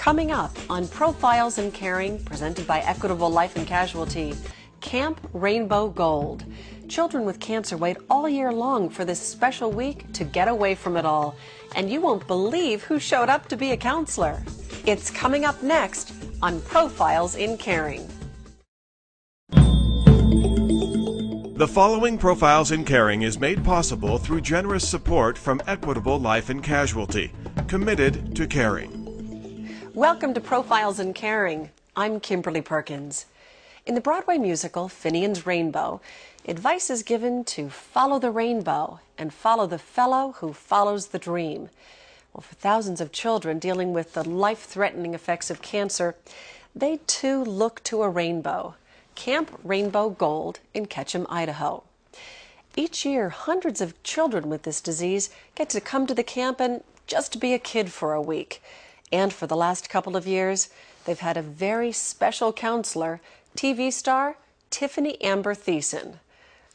Coming up on Profiles in Caring, presented by Equitable Life and Casualty, Camp Rainbow Gold. Children with cancer wait all year long for this special week to get away from it all. And you won't believe who showed up to be a counselor. It's coming up next on Profiles in Caring. The following Profiles in Caring is made possible through generous support from Equitable Life and Casualty, committed to caring. Welcome to Profiles in Caring. I'm Kimberly Perkins. In the Broadway musical Finian's Rainbow, advice is given to follow the rainbow and follow the fellow who follows the dream. Well, for thousands of children dealing with the life-threatening effects of cancer, they too look to a rainbow. Camp Rainbow Gold in Ketchum, Idaho. Each year, hundreds of children with this disease get to come to the camp and just be a kid for a week. And for the last couple of years, they've had a very special counselor, TV star Tiffani Amber Thiessen.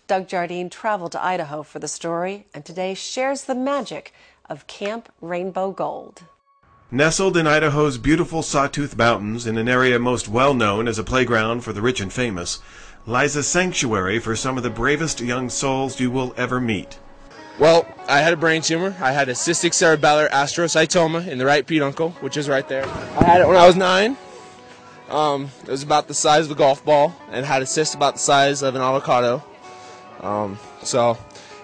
Doug Jardine traveled to Idaho for the story and today shares the magic of Camp Rainbow Gold. Nestled in Idaho's beautiful Sawtooth Mountains, in an area most well known as a playground for the rich and famous, lies a sanctuary for some of the bravest young souls you will ever meet. Well, I had a brain tumor. I had a cystic cerebellar astrocytoma in the right peduncle, which is right there. I had it when I was 9. It was about the size of a golf ball and had a cyst about the size of an avocado. So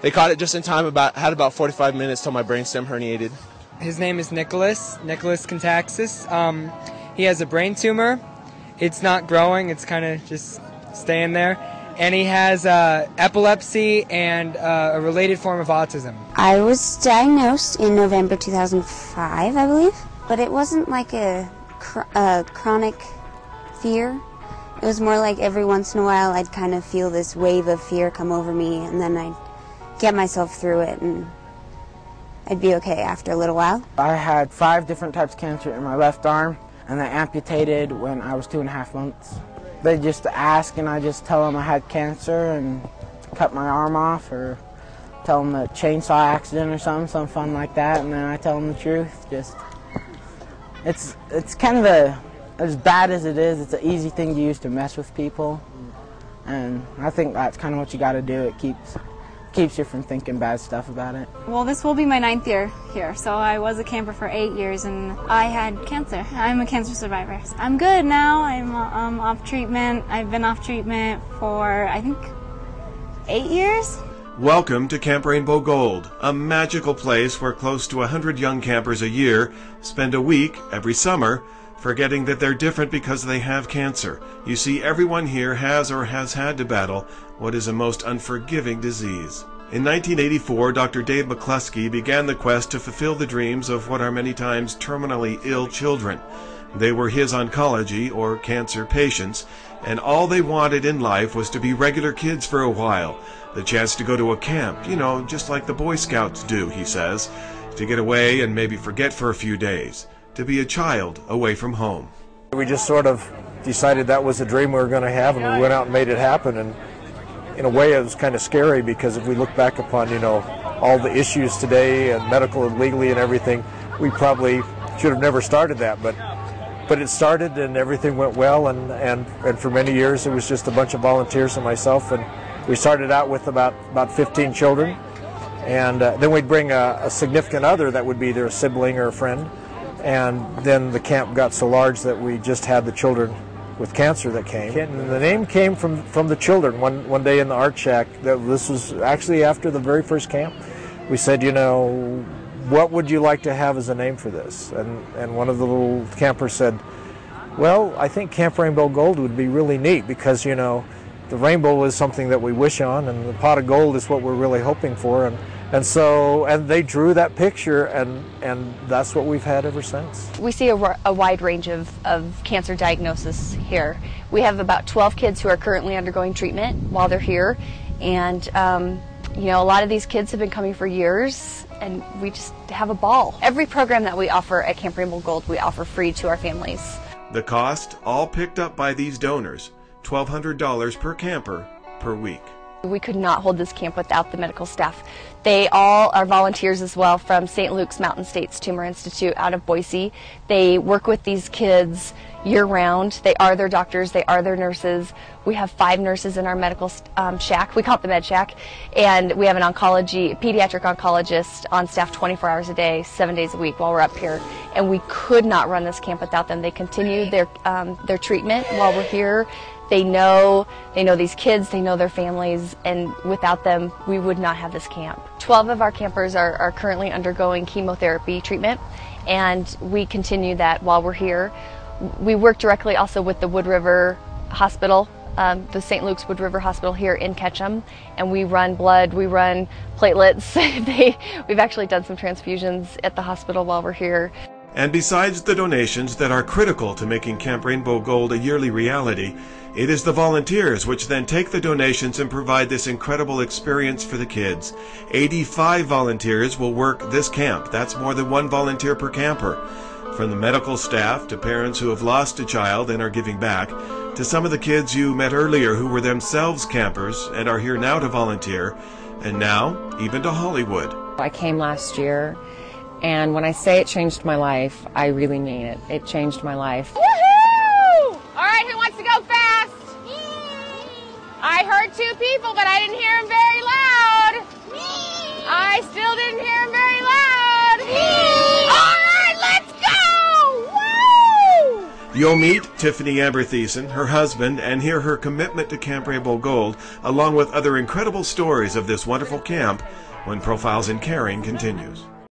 they caught it just in time, had about 45 minutes till my brainstem herniated. His name is Nicholas Contaxis. He has a brain tumor. It's not growing, it's kind of just staying there. And he has epilepsy and a related form of autism. I was diagnosed in November 2005, I believe, but it wasn't like a chronic fear. It was more like every once in a while I'd kind of feel this wave of fear come over me, and then I'd get myself through it and I'd be okay after a little while. I had 5 different types of cancer in my left arm, and I amputated when I was 2.5 months. They just ask, and I just tell them I had cancer and cut my arm off, or tell them a chainsaw accident or something fun like that, and then I tell them the truth. It's kind of as bad as it is, it's an easy thing to use to mess with people, and I think that's kind of what you got to do. It keeps you from thinking bad stuff about it. Well, this will be my 9th year here, so I was a camper for 8 years and I had cancer. I'm a cancer survivor. I'm good now. I'm off treatment. I've been off treatment for, I think, 8 years. Welcome to Camp Rainbow Gold, a magical place where close to 100 young campers a year spend a week every summer forgetting that they're different because they have cancer. You see, everyone here has or has had to battle what is a most unforgiving disease. In 1984, Dr. Dave McCluskey began the quest to fulfill the dreams of what are many times terminally ill children. They were his oncology or cancer patients, and all they wanted in life was to be regular kids for a while. The chance to go to a camp, just like the Boy Scouts do, he says, to get away and maybe forget for a few days, to be a child away from home. We just sort of decided that was a dream we were going to have, and we went out and made it happen. And in a way, it was kind of scary because if we look back upon, all the issues today and medical and legally and everything, we probably should have never started that. But it started and everything went well, and for many years it was just a bunch of volunteers and myself, and we started out with about 15 children, and then we'd bring a significant other that would be either a sibling or a friend. And then the camp got so large that we just had the children with cancer that came. And the name came from the children. One day in the art shack, this was actually after the very first camp, we said, what would you like to have as a name for this? And one of the little campers said, well, I think Camp Rainbow Gold would be really neat because, the rainbow is something that we wish on, and the pot of gold is what we're really hoping for. And they drew that picture, and that's what we've had ever since. We see a wide range of cancer diagnosis here. We have about 12 kids who are currently undergoing treatment while they're here, and a lot of these kids have been coming for years, and we just have a ball. Every program that we offer at Camp Rainbow Gold, we offer free to our families. The cost, all picked up by these donors, $1,200 per camper per week. We could not hold this camp without the medical staff. They all are volunteers as well from St. Luke's Mountain States Tumor Institute out of Boise. They work with these kids year-round. They are their doctors, they are their nurses. We have 5 nurses in our medical shack. We call it the Med Shack. And we have an pediatric oncologist on staff 24 hours a day, 7 days a week while we're up here. And we could not run this camp without them. They continue their treatment while we're here. They know these kids, they know their families, and without them, we would not have this camp. 12 of our campers are currently undergoing chemotherapy treatment, and we continue that while we're here. We work directly also with the Wood River Hospital, the St. Luke's Wood River Hospital here in Ketchum, and we run blood, we run platelets. We've actually done some transfusions at the hospital while we're here. And besides the donations that are critical to making Camp Rainbow Gold a yearly reality, it is the volunteers which then take the donations and provide this incredible experience for the kids. 85 volunteers will work this camp. That's more than 1 volunteer per camper. From the medical staff to parents who have lost a child and are giving back, to some of the kids you met earlier who were themselves campers and are here now to volunteer, and now even to Hollywood. I came last year, and when I say it changed my life, I really mean it. It changed my life. Woohoo! All right, who wants to go fast? I heard 2 people, but I didn't hear them very loud. I still didn't hear them very loud. All right, let's go! Woo! You'll meet Tiffani Amber Thiessen, her husband, and hear her commitment to Camp Rainbow Gold, along with other incredible stories of this wonderful camp, when Profiles in Caring continues.